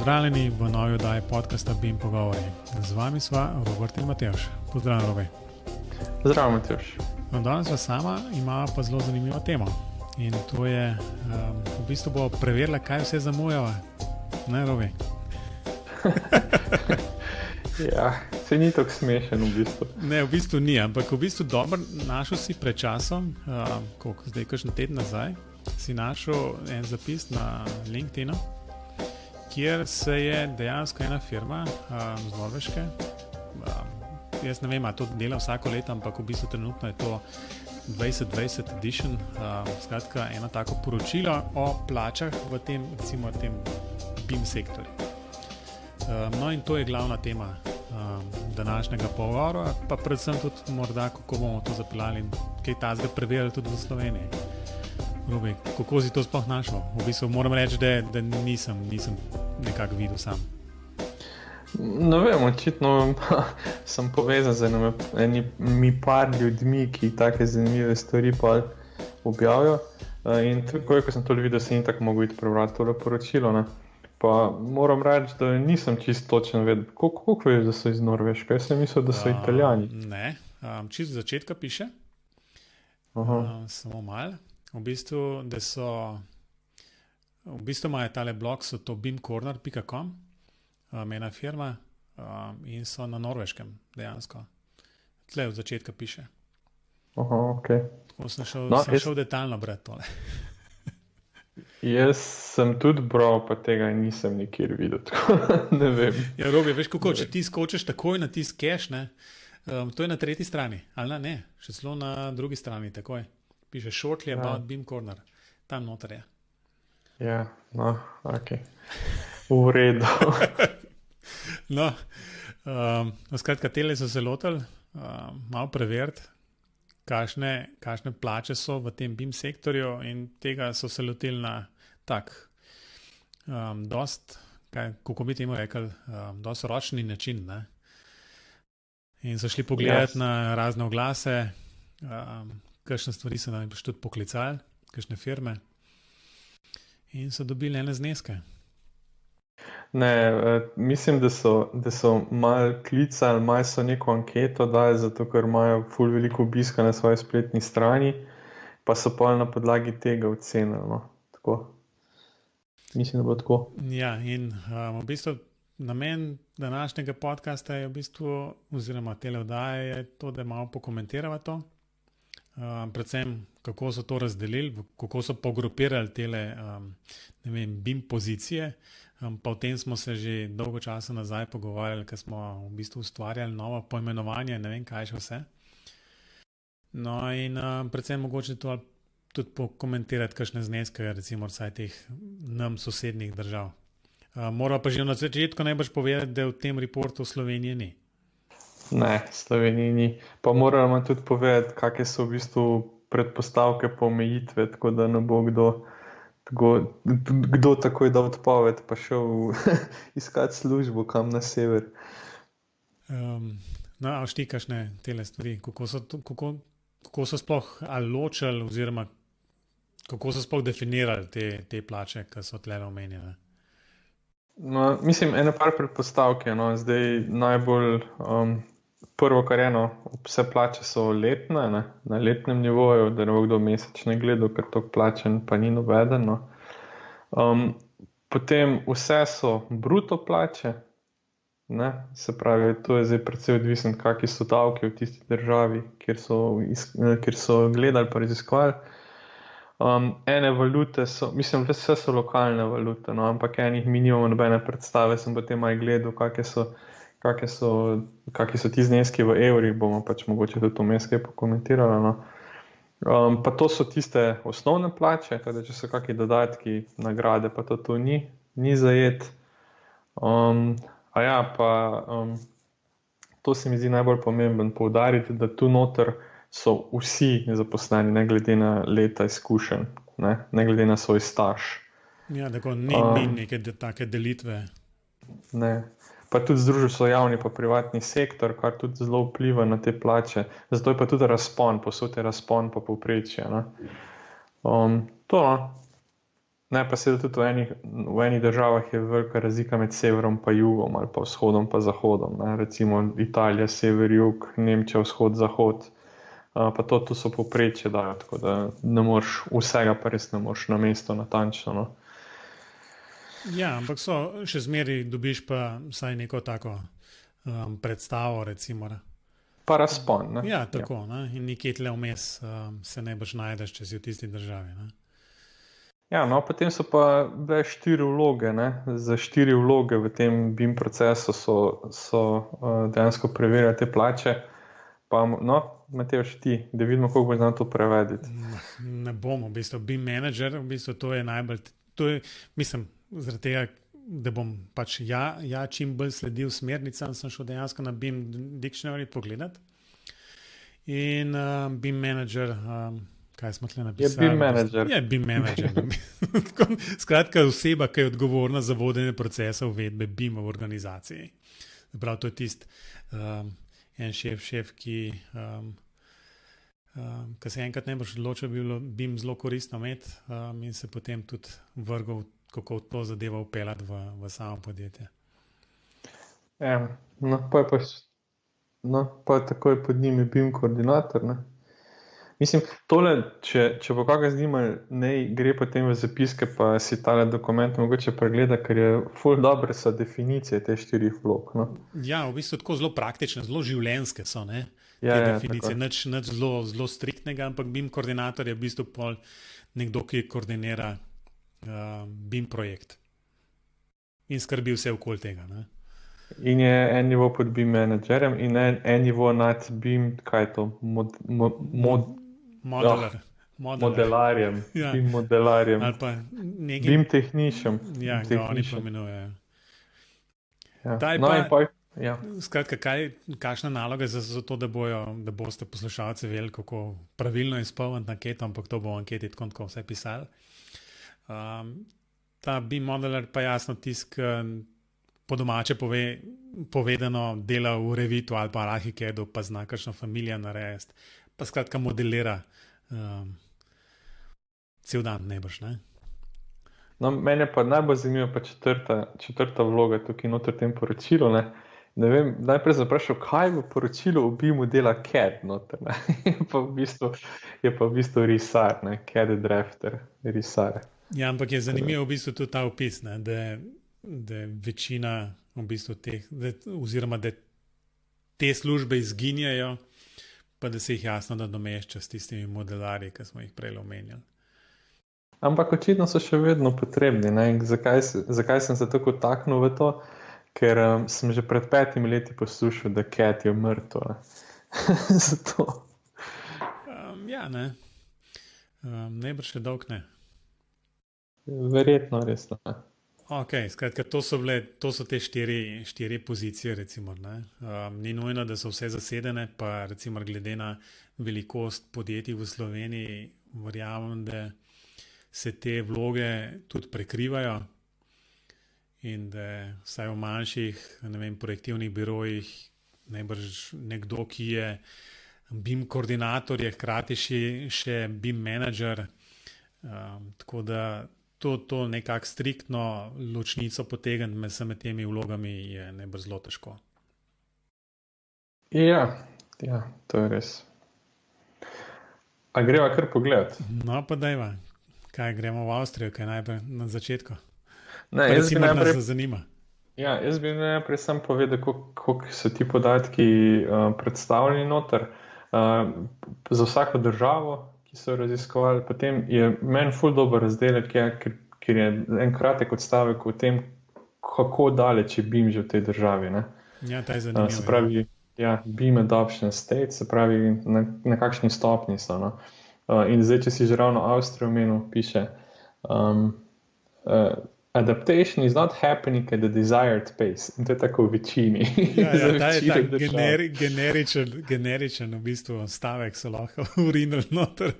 Pozdravljeni v novi oddaji podcasta BIM Pogovori. Z vami sva Robert in Matevž. Pozdravljen, Robi. Zdravo, Matevž. No, danes sva sama, ima pa zelo zanimivo temo. In to je, v bistvu bo preverila, kaj vse zamujava. Ne, Robi? Ja, se ni tako smešen v bistvu. Ne, v bistvu ni, ampak v bistvu dobro našel si pred časom, koliko zdaj, kakšen teden nazaj, si našel en zapis na LinkedInu, kjer se je dejansko ena firma z Norveške, jaz ne vem, a to dela vsako leto, ampak v bistvu trenutno je to 2020 edition, skratka eno tako poročilo o plačah v tem, recimo tem BIM sektorju. No in to je glavna tema današnjega pogovora, pa predvsem tudi morda, kako bomo to zapeljali in kaj tazga preverjali tudi v Sloveniji. Robi, kako si to sploh našel? V bistvu moram reči, da nisem nekako videl sam. Ne vem, očitno sem povezan z enimi par ljudmi, ki take zanimive stvari pa objavijo. In tako, ko sem to videl, se ni tako mogel iti prebrati tole poročilo. Ne? Pa moram reči, da nisem čisto točen vedel. Koliko veš, da so iz Norveške? Jaz sem mislil, da so Italijani. Ne, čisto začetka piše. Samo malo. V bistvu imajo tale blog, so to bimcorner.com, ena firma, in so na Norveškem dejansko. Tle od začetka piše. Okay. Tako sem šel detaljno brati tole. Jaz sem tudi bral, pa tega nisem nikjer videl, tako ne vem. Ja, Robi, veš kako, če ti skočiš takoj na tisti cache, ne, to je na tretji strani, ali ne, še celo na drugi strani, takoj. Piše shortly about BIM Corner. Tam noter je. Ja, no, ok. V redu. No, skratka, tele so se lotili malo preveriti, kakšne plače so v tem BIM sektorju in tega so se lotili na tak, kako bi temu rekli, dost ročni način, ne? In so šli pogledati na razne oglase, kakšne stvari so nam tudi poklicali, kakšne firme, in so dobili ene zneske. Ne, mislim, da so malo klicali, malo so neko anketo dali, zato ker imajo ful veliko obiska na svoji spletni strani, pa so pa na podlagi tega ocenili. No. Tako. Mislim, da bo tako. Ja, in v bistvu namen današnjega podcasta je v bistvu, oziroma tele oddaje je to, da malo pokomentirava to. Predvsem, kako so to razdelili, kako so pogrupirali tele BIM pozicije, pa o tem smo se že dolgo časa nazaj pogovarjali, ker smo v bistvu ustvarjali novo poimenovanje, ne vem kaj še vse. No in predvsem mogoče to tudi pokomentirati kakšne zneske, recimo vsaj teh nam sosednjih držav. Mora pa že na začetku najbrž povedati, da v tem reportu Slovenije ni. Ne, Sloveniji ni. Pa moramo tudi povedati, kakšne so v bistvu predpostavke po omejitve, tako da ne bo kdo takoj da odpoved, pa šel iskati službo kam na sever. No, a šti kakšne tele stvari, kako so sploh ločili oziroma kako so sploh definirali te plače, ki so tle omenjene? No, mislim, ene par predpostavke, no, zdaj najbolj prvo, kar je, vse plače so letne, ne, na letnem nivoju, da ne bo kdo mesečno gledal, ker to plačen pa ni nobeden. No. Potem vse so bruto plače, ne, se pravi, to je zdaj predvsej odvisno, kakšni so davki v tisti državi, kjer so gledali pa raziskovali. Ene valute so, mislim, vse so lokalne valute, no, ampak enih mi nimamo nobene predstave, sem potem malo gledal, kakšni so ti zneski v evrih, bomo pač mogoče tudi vmes kaj pokomentirali. No. Pa to so tiste osnovne plače, teda če so kakšni dodatki, nagrade, pa to ni zajet. To se mi zdi najbolj pomemben poudariti, da tu noter so vsi zaposleni, ne glede na leta izkušenj, ne glede na svoj staž. Ja, tako ni neke take delitve. Ne. Pa tudi združil so javni pa privatni sektor, kar tudi zelo vpliva na te plače. Zato je pa tudi razpon, posod je razpon pa povprečje. To, Ne, pa seveda tudi v enih državah je velika razlika med severom pa jugom ali pa vzhodom pa zahodom. Ne. Recimo Italija, sever, jug, Nemčija, vzhod, zahod. Pa to so povprečje dajo, tako da ne moreš vsega, pa res ne moreš na mesto natančno. No. Ja, ampak še zmeraj dobiš pa vsaj neko tako predstavo, recimo. Pa razpon. Ne? Ja, tako. Ja. In nekje tle vmes se najbrž najdeš, če si v tisti državi. Ne? Ja, no, potem so pa bile 4 vloge. Ne? Za 4 vloge v tem BIM procesu so dejansko preverjali te plače. Pa, no, Matevž, ti, da vidimo, kako boš znal to prevediti. Ne bom, v bistvu BIM manager, v bistvu to je najbolj, mislim, zaradi tega, da bom pač čim bolj sledil smernicam, sem šel dejansko na BIM Dictionary pogledat. In BIM manager, kaj smo tle napisali? Je BIM manager. Je BIM manager. Skratka, oseba, ki je odgovorna za vodenje procesa uvedbe BIM v organizaciji. Prav, to je tisti en šef, ki se enkrat ne boš odločil, bi bilo BIM zelo koristno imeti in se potem tudi vrgal, kako to zadevo upeljati v samo podjetje. Ja, no, pa je takoj pod njimi BIM koordinator. Ne? Mislim, tole, če bo kakaj znimal, ne gre potem v zapiske, pa si tale dokument mogoče pregleda, ker je ful dobre so definicije te 4 vlog. No? Ja, v bistvu tako zelo praktične, zelo življenjske so, ne? Te definicije, nič zelo striktnega, ampak BIM koordinator je v bistvu pol nekdo, ki koordinira BIM projekt in skrbi vse okoli tega. Ne? In je en nivo pod BIM managerjem in en nivo nad BIM, kaj je to, modelarjem, Ja. BIM modelarjem, Ali pa nekim, BIM tehničem. ja, ga oni pomenujejo. Ja. Daj No, pa- in pa, ja. Skratka, kakšna naloga je za to, da boste poslušalci vedeli, kako pravilno izpolniti anketo, ampak to bo v anketi tako vse pisali. Ta BIM modeler pa jasno tisk po domače povedano dela v Revitu ali pa Archicadu, pa zna kakšno familijo narediti, pa skratka modelira cel dan najbrž, ne? No, mene pa najbolj zanimiva pa četrta vloga tukaj noter v tem poročilu. Ne vem, najprej sem vprašal, kaj v poročilu o BIM-u dela CAD noter. Ne? je pa v bistvu risar, ne? CAD drafter, risar. Ja, ampak je zanimivo v bistvu tudi ta opis, ne? Da večina v bistvu teh, oziroma da te službe izginjajo, pa da se jih jasno nadomešča s tistimi modelarji, ki smo jih prej omenjali. Ampak očitno so še vedno potrebni. Ne? Zakaj sem se tako taknil v to? Ker sem že pred 5 leti poslušal, da CAD je mrtev. Zato. Ja, ne. Najbrž še dolg ne. Verjetno res ne. Ok, skratka, to so te 4 pozicije, recimo. Ne? Ni nujno, da so vse zasedene, pa recimo glede na velikost podjetij v Sloveniji, verjamem, da se te vloge tudi prekrivajo in da vsaj v manjših, ne vem, projektivnih birojih najbrž nekdo, ki je BIM koordinator, je hkrati še BIM manager, tako da to nekako striktno ločnico potegniti med temi vlogami je najbrž zelo težko. Ja, to je res. A greva kar pogledat? No, pa dajva. Kaj, gremo v Avstrijo, kaj najprej na začetku? Ne, Pa recimo nas zanima. Ja, jaz bi najprej sam povedal, koliko so ti podatki predstavljeni noter za vsako državo, ki so raziskovali. Potem je meni ful dober razdelek, ker je en kratek odstavek o tem, kako daleč je BIM že v tej državi. Ne? Ja, ta je zanimiv. Se pravi, BIM adoption state, se pravi, na kakšni stopni so. No? In zdaj, če si že ravno Avstrijo omenil, piše adaptation is not happening at the desired pace. In to je tako v večini. Ta je tak generičen v bistvu stavek so lahko urinili noter.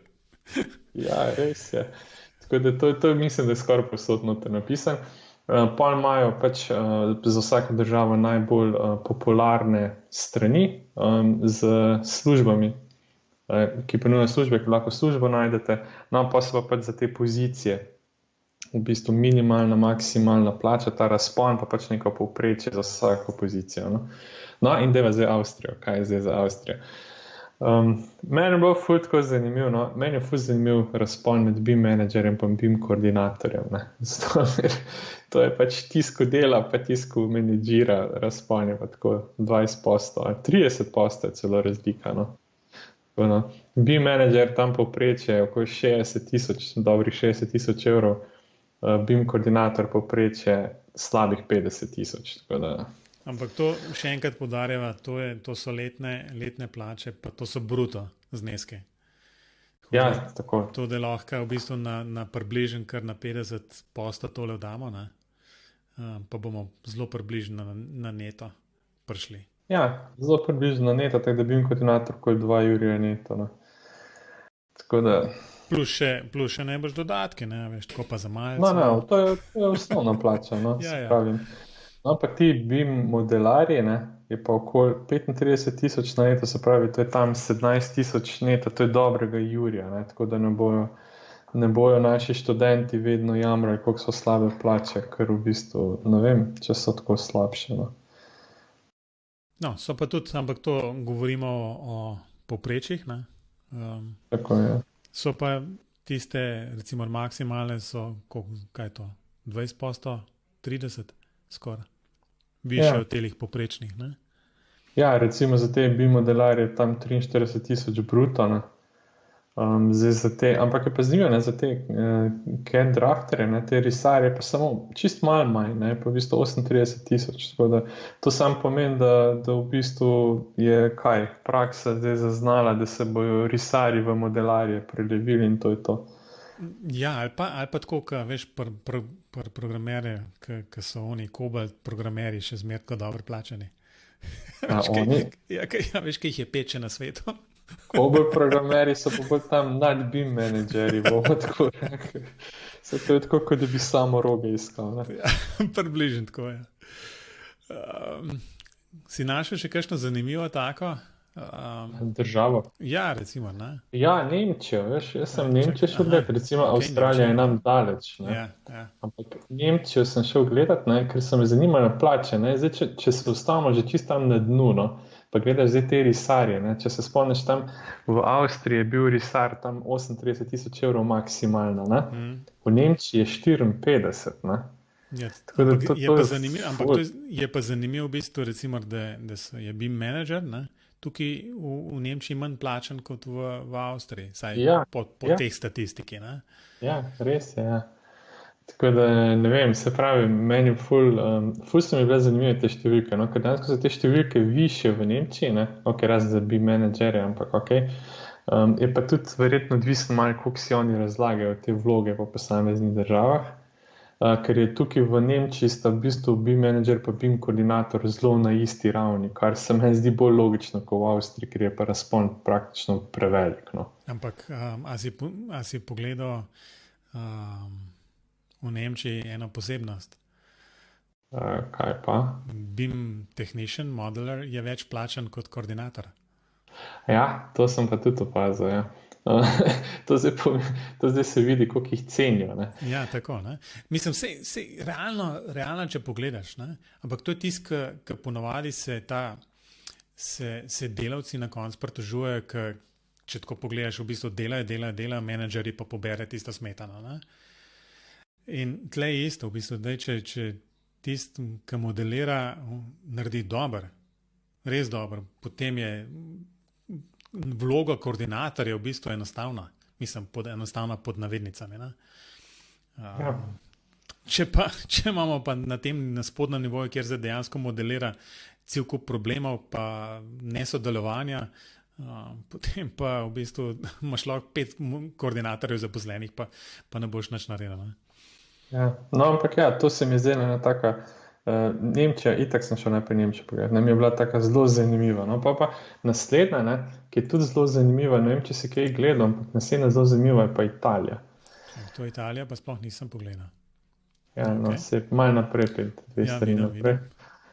Ja, res je. Tako da to mislim, da je skoraj povsod noter napisan. Pol imajo pač za vsako državo najbolj popularne strani z službami, ki ponujajo službe, ki lahko službo najdete, no pa so pa pač za te pozicije, v bistvu minimalna, maksimalna plača, ta razpon pa pač neko povprečje za vsako pozicijo. No in deva zdaj Avstrijo. Kaj je zdaj za Avstrijo? Meni je bilo ful tako zanimivo, no? Meni je ful zanimiv razpon med BIM menedžerjem in BIM koordinatorjem. Ne? Zato, to je pač tisko dela, pa tisko menedžira razpon je pa tako 20% ali 30% je celo razlika. No? BIM menedžer tam povprečje je okoli 60,000, dobrih 60,000 evrov, BIM koordinator povprečje slabih 50,000. Tako da Ampak to še enkrat poudarjava, to so letne plače, pa to so bruto zneske. Ja, tako. To, da lahko v bistvu na približen kar na 50% tole vdamo, ne? Pa bomo zelo približno na neto prišli. Ja, zelo približno na neto, tako da BIM koordinator kot 2 jurja neto. Ne? Tako da... Plus še ne boš dodatke, ne? Veš, tako pa za malce. No, to je osnovna plača, no, se pravim. No, pa ti BIM modelarji, ne, je pa okoli 35,000 na leto, se pravi, to je tam 17,000 neto, to je dobrega jurja, ne, tako da ne bojo naši študenti vedno jamrali, koliko so slabe plače, ker v bistvu, ne vem, če so tako slabše. No, so pa tudi, ampak to govorimo o povprečjih, ne. Tako je. So pa tiste, recimo maksimalne so, kaj je to, 20%, 30%, skoraj. Više od telih poprečnih, ne? Ja, recimo za te BIM modelarje tam 43,000 bruto, ne? Zdaj za te, ampak je pa zanimivo, ne, za te CAD drafterje, ne, te risarje pa samo čist malo manj, ne, pa v bistvu 38,000, tako da to sam pomeni, da v bistvu je praksa zdaj zaznala, da se bojo risarji v modelarje prelevili in to je to. Ja, ali pa tako, veš, programerje, ki so oni Cobalt programerji še zmerno dobro plačani. Veš, kaj jih je 5 na svetu? Cobalt programerji so pa bolj tam nad BIM menedžerji, bomo tako rekli. To je tako, kot da bi samo roge iskal. Ja, približno tako je. Si našel še kakšno zanimivo tako? Državo? Ja, recimo, ne? Ja, Nemčijo, veš, jaz sem Nemčijo šel gledat, recimo Avstralija je nam daleč, ne? Ja. Ampak Nemčijo sem šel gledat, ne, ker so me zanimale plače, ne, zdaj, če se ustavimo že čist tam na dnu, no, pa gledaš zdaj te risarje, ne, če se spomniš tam v Avstriji je bil risar tam 38,000 evrov maksimalno, ne, v Nemčiji je 54, ne. Ja, ampak je pa zanimivo v bistvu, recimo, da je BIM menedžer, ne, tukaj v Nemčiji manj plačan kot v Avstriji, saj po teh statistiki, ne? Ja, res je, ja. Tako da, ne vem, se pravi, meni ful so mi bile zanimive te številke, no, ker dejansko so te številke višje v Nemčiji, ne, razen za BIM menedžerje, ampak je pa tudi verjetno odvisno malo, koliko si oni razlagajo te vloge po posameznih državah. Ker je tukaj v Nemčiji sta v bistvu BIM menedžer pa BIM koordinator zelo na isti ravni, kar se meni zdi bolj logično kot v Avstriji, ker je pa razpon praktično prevelik. No. Ampak a si pogledal v Nemčiji eno posebnost? Kaj pa? BIM technician, modeler je več plačan kot koordinator. Ja, to sem pa tudi opazil, ja. To zdaj se vidi, koliko jih cenijo. Ne? Ja, tako. Ne? Mislim, realno, če pogledaš, ne? Ampak to je tisto, ki ponovadi se delavci na koncu pritožujejo, če tako pogledaš, v bistvu delajo, menedžerji pa pobere tisto smetano. Ne? In tle je isto, v bistvu, da če tisti, ki modelira, naredi dobro, res dobro, potem je vloga koordinatorja v bistvu enostavna. Mislim, enostavna pod navednicami. Ja. Če imamo pa na spodnjem nivoju, kjer se dejansko modelira cel kup problemov pa nesodelovanja, potem pa v bistvu imaš lahko 5 koordinatorjev zaposlenih, pa ne boš nič naredil. Ne? Ja. No, ampak ja, to se mi zdi ena taka Nemčija, itak sem šel najprej Nemčijo pogledati, nam je bila taka zelo zanimiva. No, pa naslednja, ne, ki je tudi zelo zanimiva, ne vem, če si kaj gledal, ampak naslednja zelo zanimiva je pa Italija. To je Italija, pa sploh nisem pogledal. Ja, no, se malo naprej, 2 strani naprej.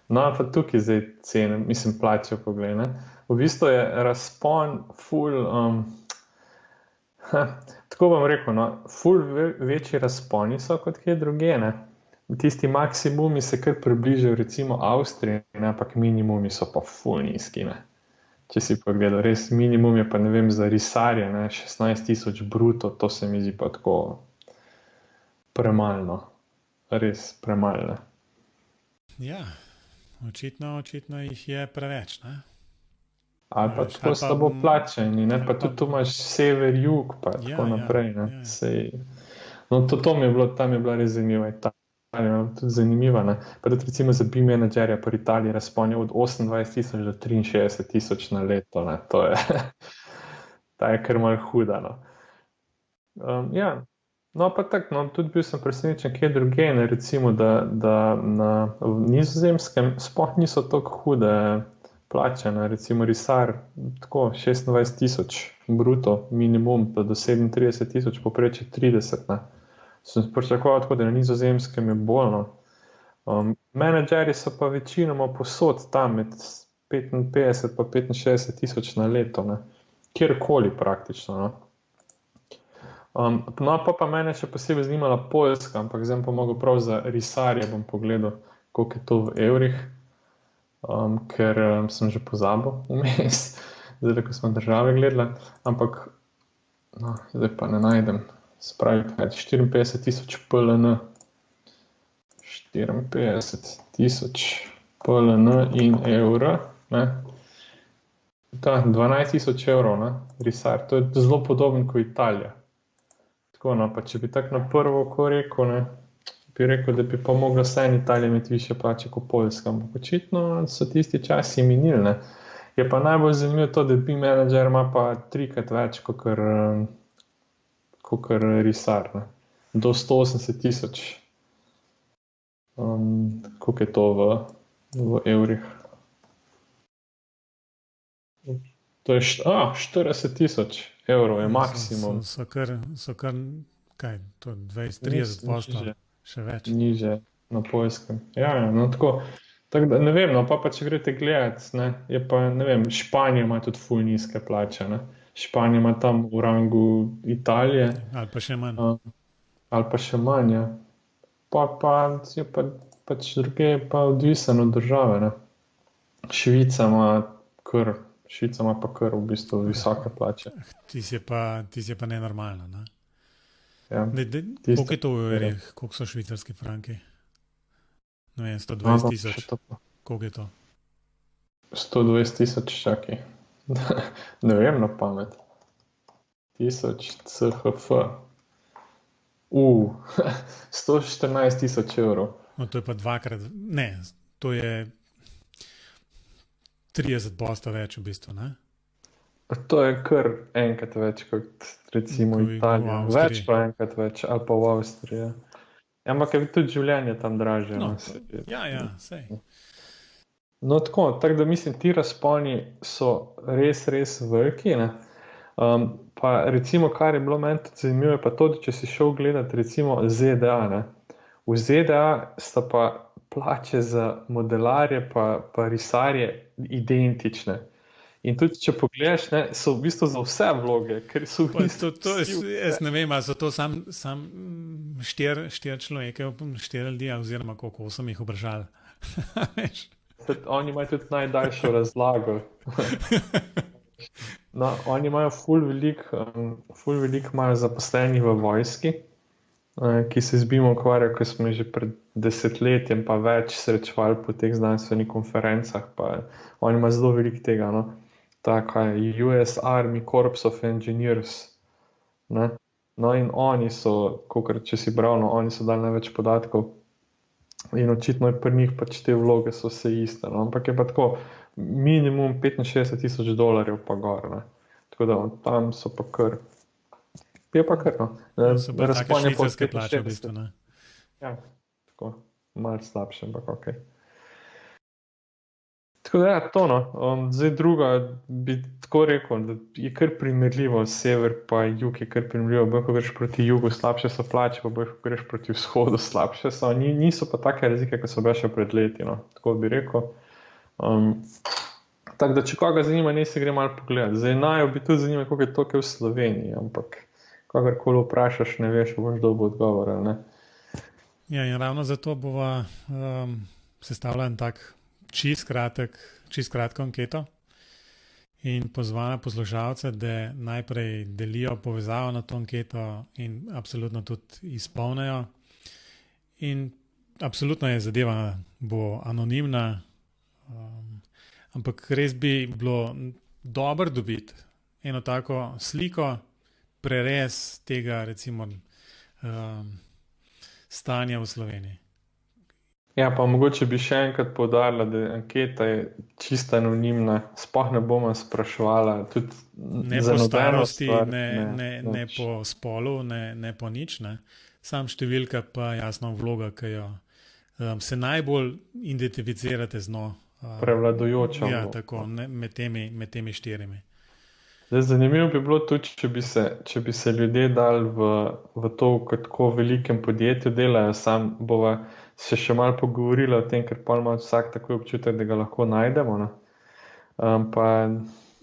No, pa tukaj zdaj cene, mislim, plačo pogledaj. V bistvu je razpon ful Tako bom rekel, no, ful večji razponi so kot kje druge, ne. Tisti maksimumi se kar približajo recimo Avstriji, ne, ampak minimumi so pa ful nizki, ne. Če si pogledal, res minimum je pa, ne vem, za risarje, ne, 16 000 bruto, to se mi zdi pa tako premalno, res premalno. Ja, očitno jih je preveč, ne? Ali pa Veš, tako ali pa, slabo plačeni, ne, ali pa pa- tudi tu imaš sever, jug, pa Ja, tako ja, naprej, ne. ja. Sej, no, to mi je bilo, tam je bila res zanimiva Italija, tudi zanimiva, ne. Pa tudi recimo za BIM menedžerja pri Italiji razpon je od 28 000 do 63 000 na leto, ne, to je, ta je kar malo huda, no. Ja, no pa tako, no, tudi bil sem presenečen kje drugje, ne, recimo, da v Nizozemskem sploh niso tako hude plače, ne, recimo risar, tako 26 000 bruto minimum, pa do 37 000, povprečje 30, ne. Sem pričakoval tako, da na Nizozemskem je bolj, no. Menedžerji so pa večinoma povsod tam med 55 pa 65 000 na leto, ne. Kjerkoli praktično, no. No, pa mene še posebej zanimala Poljska, ampak zdaj pa mogel prav za risarje bom pogledal, koliko je to v evrih, ker sem že pozabil vmes, zdaj, ko smo države gledali, ampak no, zdaj pa ne najdem, se pravi, 54 000 PLN, 54 000 PLN in evra, ne, 12 000 evrov, ne, risar, to je zelo podoben kot Italija. Tako, no, pa če bi tako na prvo ko rekel, ne, bi rekel, da bi pa mogla vsaj Italija imeti više plače kot Poljska, ampak očitno so tisti časi minili, ne. Je pa najbolj zanimivo to, da BIM menedžer ima pa 3-krat več kakor risar, ne. Do 180 000. Koliko je to v evrih? To je 40 000 evrov je maksimum. So kar, kaj, to 20-30%, še več. Niže na Poljskem. Ja, no tako da ne vem, no pa če greste gledat, ne, je pa, ne vem, Španija ima tudi ful nizke plače, ne. Španija ima tam v rangu Italije. Ali pa še manj. Ali pa še manj, ja. Pa je pač druge pa odvisen od države, ne. Švica ima pa kar v bistvu visoke plače. Tisti je pa nenormalno, ne? Ja. Koliko je to v evrih? Koliko so švicarski franki? Ne vem, 120 000. Koliko je to? 120 000, čakaj. Ne vem na pamet. 1000 CHF. 114 000 evrov. No, to je pa dvakrat, ne, to je 30% več v bistvu, ne? To je kar enkrat več kot recimo Italija. Več pa enkrat več, ali pa v Avstriji. Ampak je tudi življenje tam dražje. No, ja, sej. No tako da mislim, ti razponi so res veliki, ne. Pa recimo, kar je bilo meni tudi zanimivo, je pa to, da če si šel gledat recimo ZDA, ne. V ZDA sta pa plače za modelarje pa risarje identične. In tudi, če pogledaš, ne, so v bistvu za vse vloge, ker so v bistvu... Jaz ne vem, ali so to sam 4 človeke, 4 ljudi, oziroma koliko 8 jih obržali. Oni imajo tudi najdaljšo razlago. No, oni imajo ful veliko imajo zaposlenih v vojski, ki se z BIM ukvarjajo, ko smo že pred desetletjem pa več srečevali po teh znanstvenih konferencah, pa oni imajo zelo veliko tega, no. Tako je US Army Corps of Engineers, ne. No, in oni so, kakor če si bral, no, oni so dali največ podatkov in očitno je pri njih pač te vloge so vse iste, no. Ampak je pa tako minimum $65 000 pa gor, ne. Tako da tam so pa kar, je pa kar, no. So pa take švicarske plače v bistvu, ne. Ja, tako, malo slabše, ampak okej. Tako da, to, no. Zdaj druga bi tako rekel, da je kar primerljivo, sever pa jug je kar primerljivo, bolj ko greš proti jugu, slabše so plače, pa bolj ko greš proti vzhodu, slabše so. Niso pa take razlike, kot so bile še pred leti, no. Tako bi rekel. Tako da, če koga zanima, ne se gre malo pogledati. Zdaj, najo bi tudi zanima, koliko je to v Sloveniji, ampak kakorkoli vprašaš, ne veš, boš dobil odgovor, ali ne. Ja, in ravno zato bova sestavila en tak čist kratko anketo in pozvala poslušalce, da najprej delijo povezavo na to anketo in absolutno tudi izpolnijo. In absolutno je zadeva bo anonimna, ampak res bi bilo dobro dobiti eno tako sliko, prerez tega recimo stanja v Sloveniji. Ja, pa mogoče bi še enkrat poudarila, da anketa je čisto anonimna, sploh ne bomo spraševala tudi ne za po nobeno starosti, stvar, ne po spolu, ne po nič. Ne. Sam številka pa jasno vloga, ki jo se najbolj identificirate z njo. prevladujoča Ja, vloga. tako, med temi štirimi. Zdaj, zanimivo bi bilo tudi, če bi se ljudje dali v to, kako velikem podjetju delajo, sam bova se še malo pogovorila o tem, ker pa ima vsak takoj občutek, da ga lahko najdemo. Ne?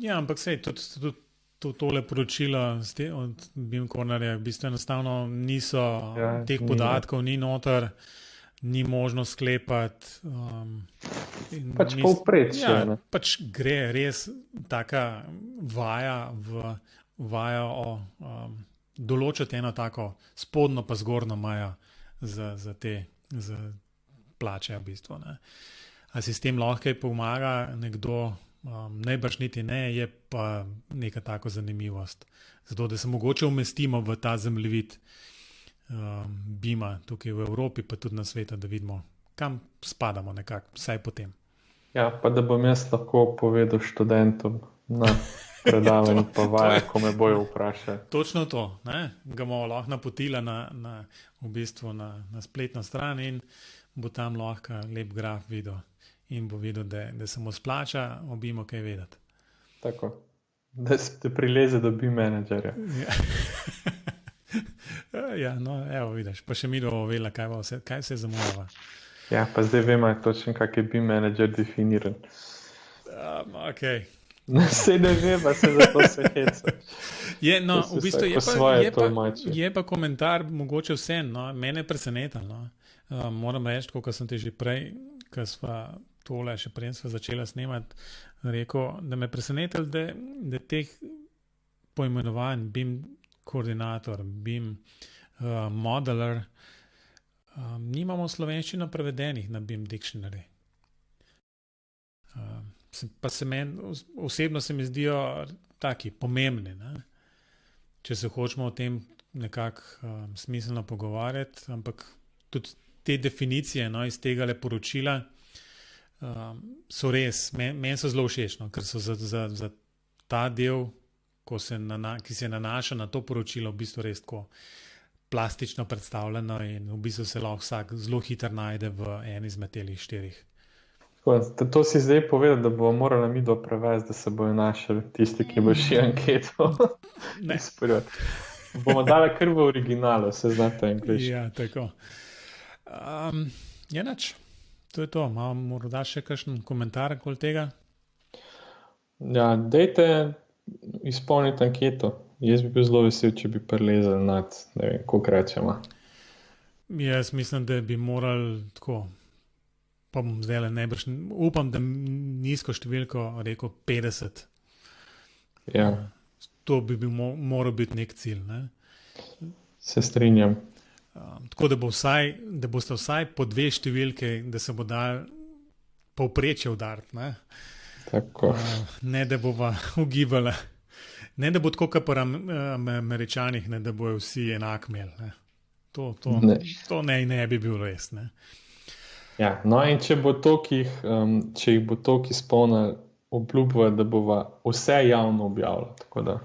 Ja, ampak sej, tudi tole poročilo od BIM Cornerja v bistvu enostavno niso, teh podatkov ni noter, ni možno sklepati. Pač povprečje. Ja, pač gre res taka vaja o določiti eno tako spodnjo pa zgornjo majo za plače v bistvu. Ne. A sistem lahko kaj pomaga, nekdo najbrž niti ne, je pa neka tako zanimivost. Zato, da se mogoče umestimo v ta zemljevid BIM-a tukaj v Evropi, pa tudi na svetu, da vidimo, kam spadamo nekako, vsaj potem. Ja, pa da bom jaz lahko povedal študentom na predavanju pa vaja, ko me bojo vprašali. Točno to, ne? Ga bomo lahko napotila v bistvu na spletno stran in bo tam lahko lep graf videl in bo videl, da se mu splača o BIM-u kaj vedeti. Tako, da se te prileze do BIM menedžerja. Ja, no, evo vidiš, pa še mi bomo vedela, kaj se zamujava. Ja, pa zdaj vemo točno, kak je BIM menedžer definiran. Ok. Sej ne vem, se zato se heca. No, v bistvu je pa komentar mogoče vse, no, mene je presenetal. No. Moram reči, kot sem ti že prej, ko sva tole še prej sva začela snemati, rekel, da me je presenetal, da teh poimenovanj BIM koordinator, BIM modeler, nimamo slovenščino prevedenih na BIM Dictionary. Pa osebno se mi zdijo taki pomembni. Ne? Če se hočemo o tem nekako smiselno pogovarjati, ampak tudi te definicije, no, iz tega poročila so res, meni so zelo všeč, no, ker so za ta del, ki se nanaša na to poročilo, v bistvu res tako plastično predstavljeno in v bistvu se lahko vsak zelo hitro najde v eni izmed telih štirih. To si zdaj povedal, da bomo morali mi prevesti, da se bojo našli tisti, ki bo še anketo. Ne. Bomo dali kar v originalu, se znate angliško. Ja, tako. Jenač, to je to. Imamo morda še kakšen komentar okoli tega? Ja, dajte izpolniti anketo. Jaz bi bil zelo vesel, če bi prelezel nad, ne vem, koliko rečemo. Jaz mislim, da bi morali tako, pa bom zdaj najbrž, upam, da nizko številko rekel 50. Ja. To bi moral biti nek cilj. Ne? Se strinjam. Tako da boste vsaj po 2 številke, da se bo dal povprečje udariti. Ne? Tako. Ne, da bova ugibala. Ne, da bo tako, kot pri Američanih, ne, da bojo vsi enak imeli. To ne bi bilo res. Ne. Ja, no in če jih bo toliko izpolnili, obljubljajo, da bova vse javno objavila. Tako da.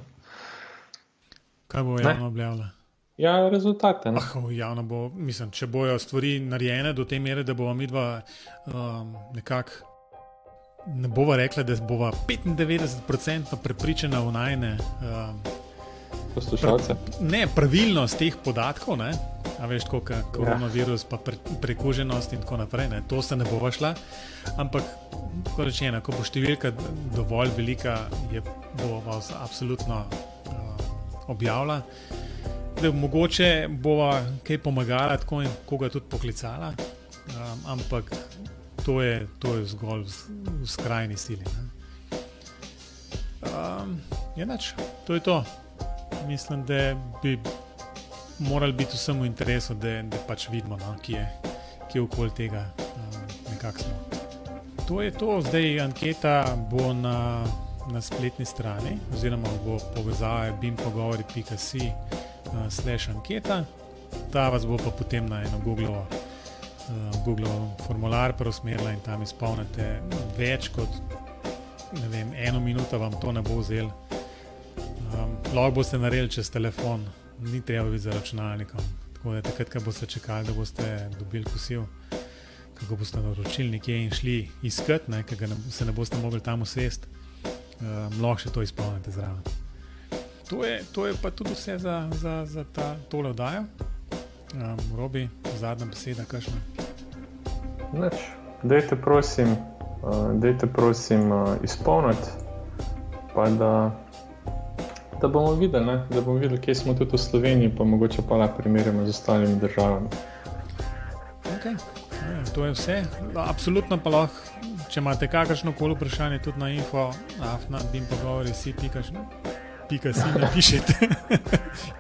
Kaj bo javno objavila? Ja, rezultate. Javno bo, mislim, če bojo stvari narejene do te mere, da bova midva nekako. Ne bova rekla, da bova 95% prepričana v najne poslušalce. Pravilnost teh podatkov, ne? A veš, koliko koronavirus, pa prekuženost in tako naprej. Ne? To se ne bova šla, ampak kot rečeno, ko bo številka dovolj velika, bova absolutno objavila. Tako da mogoče bova kaj pomagala, tako in koga tudi poklicala, ampak to je zgolj v skrajni sili. Enač, to je to. Mislim, da bi morali biti vsem v interesu, da pač vidimo, no, kje okoli tega nekako smo. To je to. Zdaj anketa bo na spletni strani, oziroma bo povezava bimpogovori.si/anketa. Ta vas bo pa potem na eno Google formular preusmerila in tam izpolnite več kot, ne vem, 1 minuto vam to ne bo vzel. Lahko boste naredili čez telefon, ni treba biti za računalnikom. Tako da takrat, ko boste čakali, da boste dobili kosil, kako boste naročili nekje in šli iskat, ker se ne boste mogli tam usesti, lahko še to izpolnite zraven. To je pa tudi vse za tole oddajo. Robi, zadnja beseda kakšna? Nič. Dajte prosim izpolniti, pa da bomo videli, kje smo tudi v Sloveniji, pa mogoče pa lahko primerjamo z ostalimi državami. Ok, to je vse. Absolutno pa lahko, če imate kakršno koli vprašanje, tudi na info@bimpogovori.si napišete.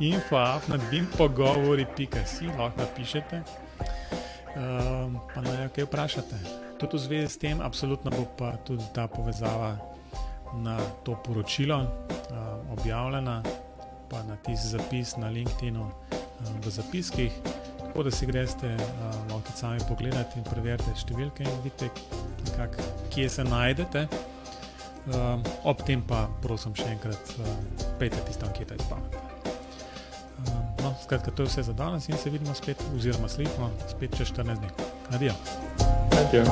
info@bimpogovori.si lahko napišete, pa naj kaj vprašate. Tudi v zvezi s tem absolutno bo pa tudi ta povezava na to poročilo objavljena, pa na tisti zapis na LinkedInu v zapiskih, tako da si greste lahko sami pogledati in preverite številke in vidite, kje se najdete. Ob tem pa prosim še enkrat pejte tisto anketo izpolniti. Skratka, to je vse za danes in se vidimo spet, oziroma slišimo spet čez 14 dni. Adijo. Adijo.